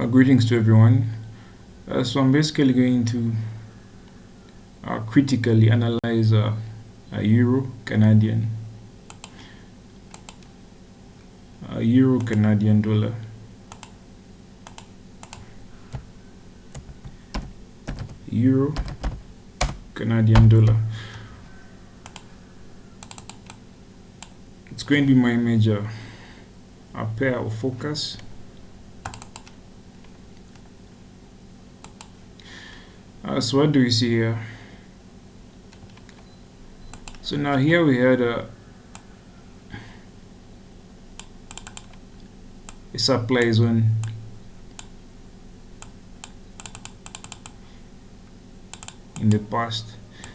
Greetings to everyone. So I'm basically going to critically analyze a Euro Canadian dollar. Euro Canadian dollar. It's going to be my major pair of focus. So what do we see here? So now here we had a supply zone in the past.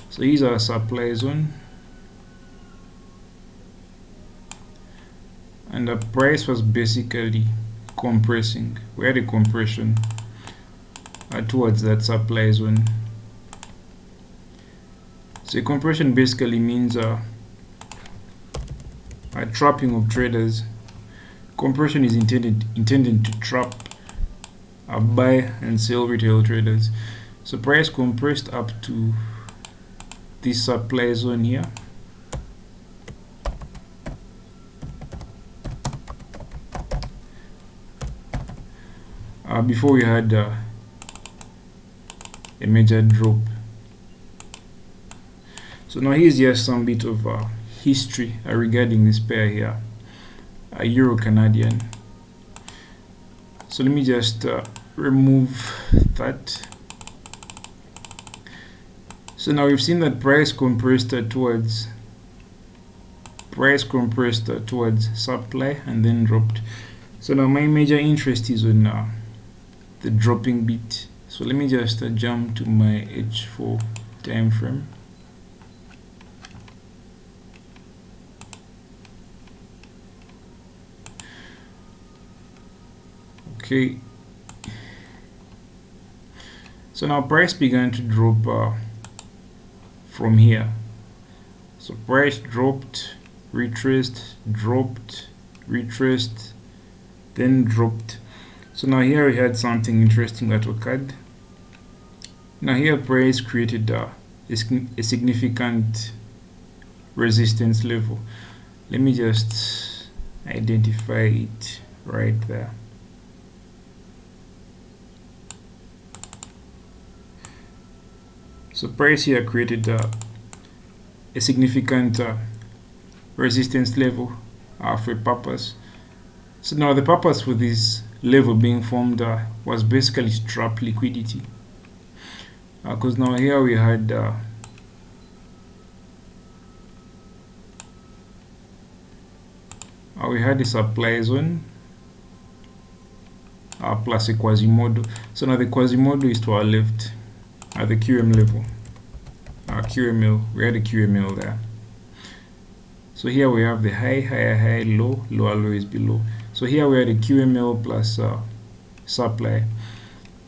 So these are supply zone, and the price was basically compressing. We had a compression towards that supply zone. So compression basically means a trapping of traders. Compression is intended to trap buy and sell retail traders. So price compressed up to this supply zone here. Before we had a major drop. So now here's just some bit of history regarding this pair here, Euro Canadian. So let me just remove that. So now we've seen that price compressed towards supply and then dropped. So now my major interest is on the dropping bit. So let me just jump to my H4 time frame. Okay. So now price began to drop from here. So price dropped, retraced, dropped, retraced, then dropped. So now here we had something interesting that occurred. Now here price created a significant resistance level. Let me just identify it right there. So price here created a significant resistance level for a purpose. So now the purpose for this level being formed was basically to trap liquidity, because now here we had a supply zone plus a Quasimodo. So now the Quasimodo is to our left at the QM level. QML, we had a QML there. So here we have the high, higher, high, low, lower, low is below. So here we had a QML plus supply.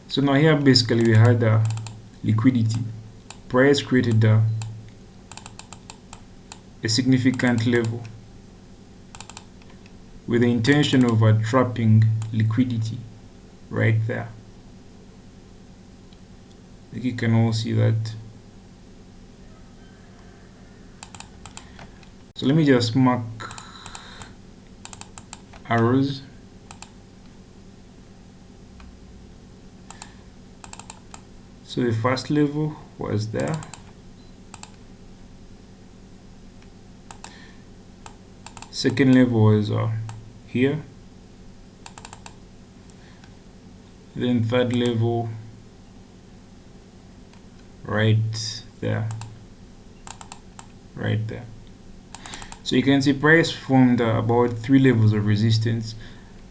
So now here basically we had liquidity. Price created a significant level with the intention of trapping liquidity right there. I think you can all see that. So let me just mark arrows. So the first level was there. Second level was here. Then third level right there. So you can see price formed about 3 levels of resistance,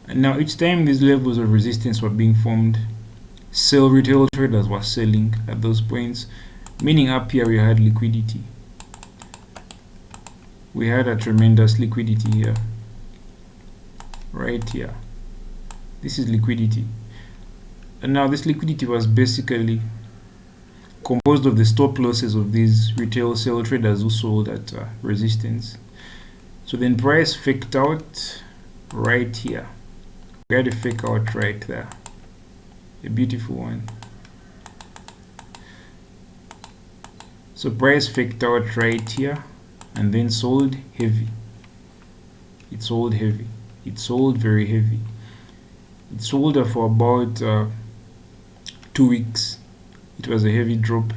and now each time these levels of resistance were being formed, retail traders were selling at those points, meaning up here we had liquidity. We had a tremendous liquidity here, right here. This is liquidity, and now this liquidity was basically composed of the stop losses of these retail sell traders who sold at resistance. So then price faked out right here. We had a fake out right there. a beautiful one. So price faked out right here and then sold heavy. It sold heavy. It sold very heavy. It sold for about 2 weeks. It was a heavy drop,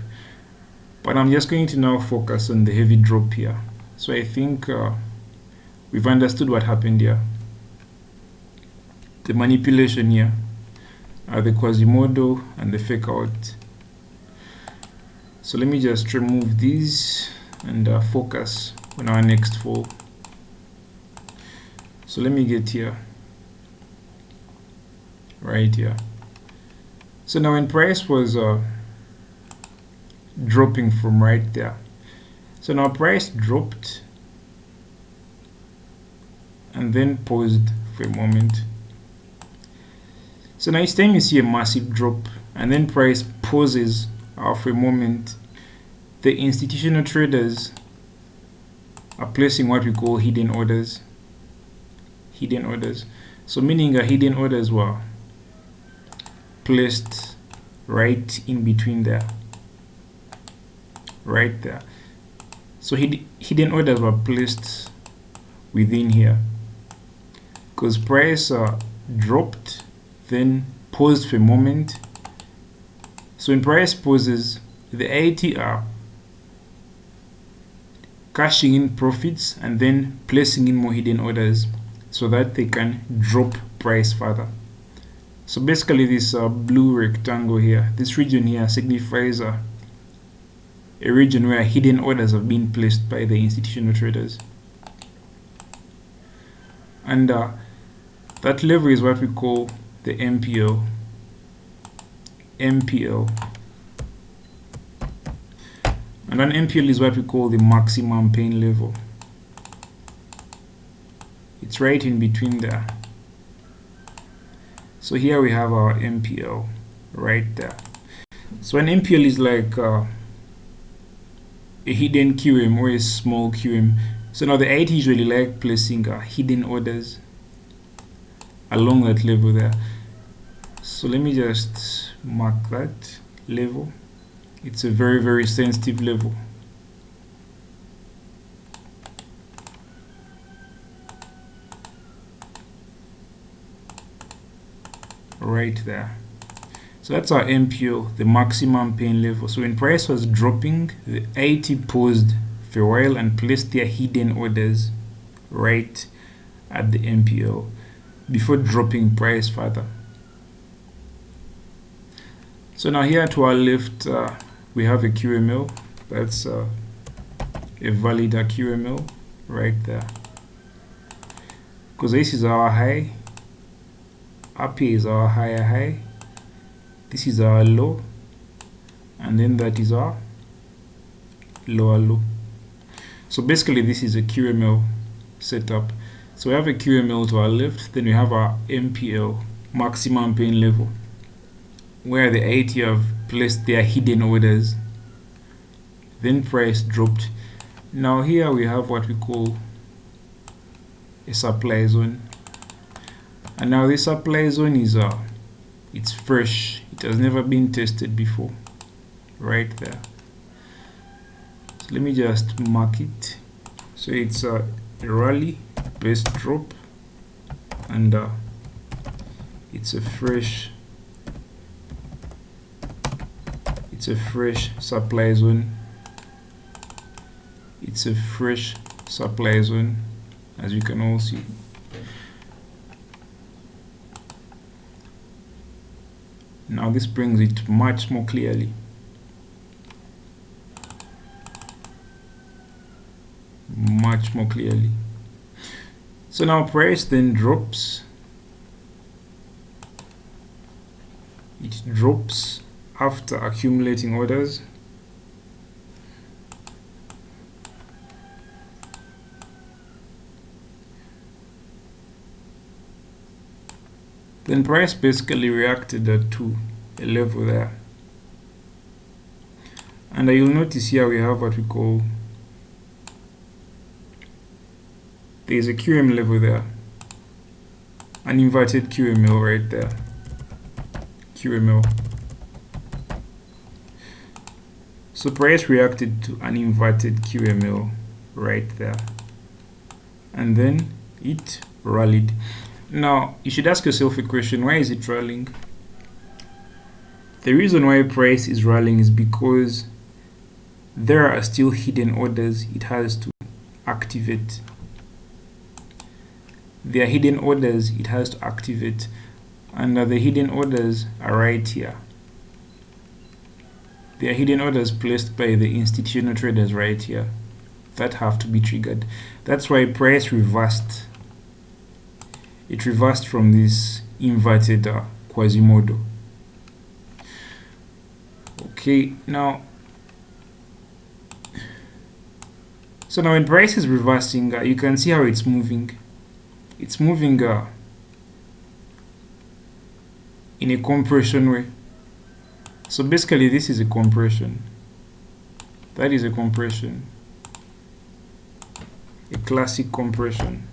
but I'm just going to now focus on the heavy drop here. So I think we've understood what happened here. The manipulation here, the Quasimodo and the fake out. So let me just remove these and focus on our next fall. So let me get here, right here. So now when price was dropping from right there, so now price dropped and then paused for a moment. So now each time you see a massive drop and then price pauses for a moment, the institutional traders are placing what we call hidden orders. Hidden orders. So meaning hidden orders were placed right in between there. Right there. So hidden orders were placed within here. Because price dropped, then paused for a moment. So when price pauses, the ATR cashing in profits and then placing in more hidden orders so that they can drop price further. So basically this blue rectangle here, this region here signifies a region where hidden orders have been placed by the institutional traders. And that level is what we call the MPL. MPL. And an MPL is what we call the maximum pain level. It's right in between there. So here we have our MPL right there. So an MPL is like a hidden QM or a small QM. So now the IT usually like placing hidden orders along that level there. So let me just mark that level. It's a very, very sensitive level. Right there. So that's our MPO, the maximum pain level. So when price was dropping, the 80 paused for a while and placed their hidden orders right at the MPO before dropping price further. So now here to our left, we have a QML. That's a valid QML right there. Because this is our high. Up here is our higher high. This is our low. And then that is our lower low. So basically this is a QML setup. So we have a QML to our left. Then we have our MPL, maximum pain level, where the 80 have placed their hidden orders. Then price dropped. Now here we have what we call a supply zone. And now this supply zone is it's fresh. It has never been tested before. Right there. So let me just mark it. So it's a rally based drop, and it's a fresh supply zone. It's a fresh supply zone, as you can all see. Now this brings it much more clearly. Much more clearly. So now price then drops. It drops after accumulating orders. Then price basically reacted to a level there. And you'll notice here we have what we call, there's a QM level there, an inverted QML right there, QML. So price reacted to an inverted QML right there, and then it rallied. Now you should ask yourself a question: why is it rallying? The reason why price is rallying is because there are still hidden orders it has to activate. There are hidden orders it has to activate, and the hidden orders are right here. There are hidden orders placed by the institutional traders right here that have to be triggered. That's why price reversed. It reversed from this inverted Quasimodo. Okay, now, so now when price is reversing, you can see how it's moving. It's moving in a compression way. So basically this is a compression. That is a compression. A classic compression.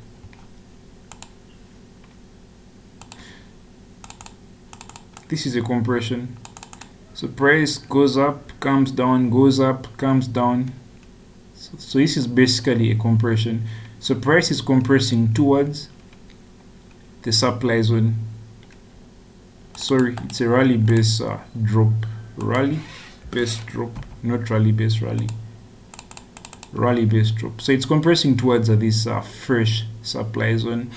This is a compression. So price goes up, comes down, goes up, comes down. So this is basically a compression. So price is compressing towards the supply zone. Sorry, it's a rally base drop. Rally base drop, not rally base rally. Rally base drop. So it's compressing towards this fresh supply zone,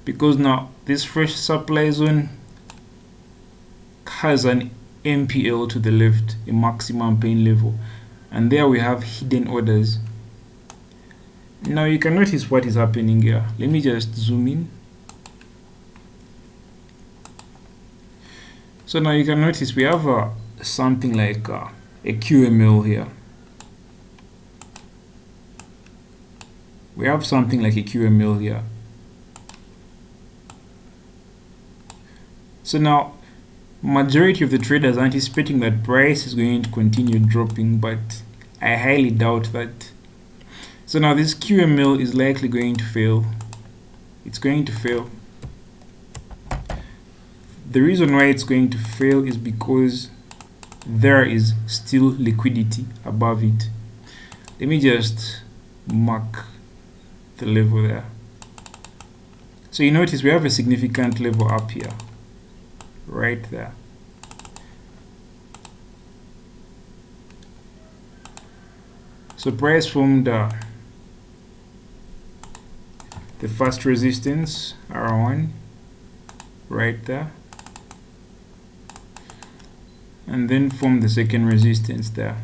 because now this fresh supply zone has an MPL to the left, a maximum pain level, and there we have hidden orders. Now you can notice what is happening here. Let me just zoom in. So now you can notice we have something like a QML here. We have something like a QML here. So now majority of the traders are anticipating that price is going to continue dropping, but I highly doubt that. So now this QML is likely going to fail. It's going to fail. The reason why it's going to fail is because there is still liquidity above it. Let me just mark the level there. So you notice we have a significant level up here, right there. So price formed the first resistance, R1, right there, and then form the second resistance there.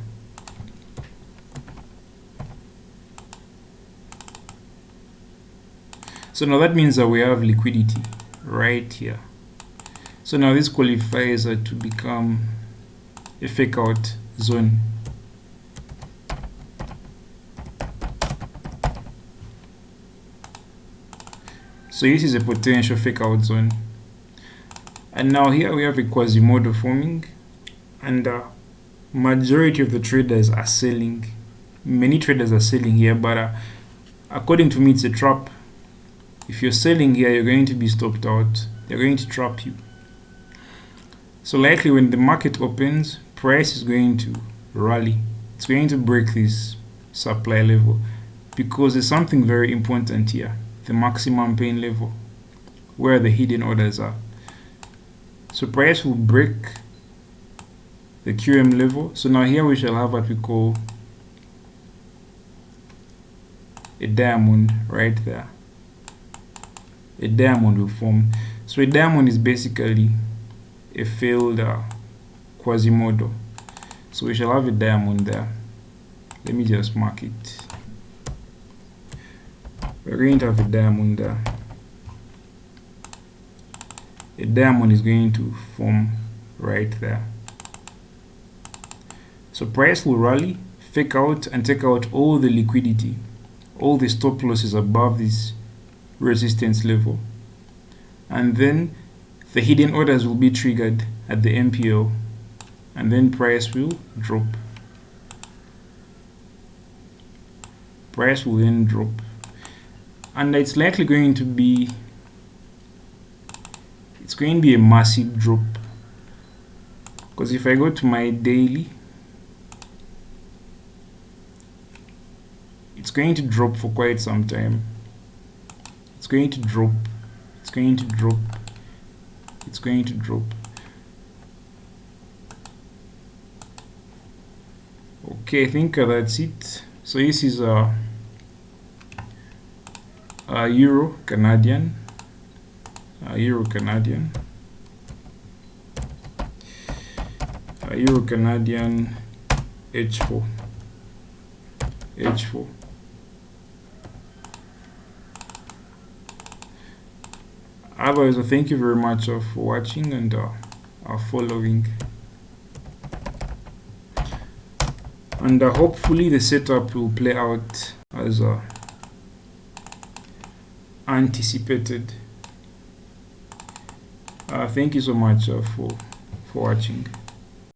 So now that means that we have liquidity right here. So now this qualifies to become a fake out zone. So this is a potential fake out zone. And now here we have a Quasimodo forming, and majority of the traders are selling. Many traders are selling here, but according to me it's a trap. If you're selling here, you're going to be stopped out. They're going to trap you. So likely when the market opens, price is going to rally. It's going to break this supply level, because there's something very important here, the maximum pain level, where the hidden orders are. So price will break the QM level. So now here we shall have what we call a diamond right there. A diamond will form. So a diamond is basically a failed Quasimodo. So we shall have a diamond there. Let me just mark it. We're going to have a diamond there. A diamond is going to form right there. So price will rally, fake out, and take out all the liquidity, all the stop losses above this resistance level, and then the hidden orders will be triggered at the MPL, and then price will drop. Price will then drop, and it's likely going to be a massive drop. because if I go to my daily, it's going to drop for quite some time. It's going to drop, it's going to drop, it's going to drop. Okay, I think that's it. So this is Euro Canadian, Euro Canadian, Euro Canadian H4, H4. Otherwise, thank you very much for watching and following. And hopefully the setup will play out as anticipated. Thank you so much for watching.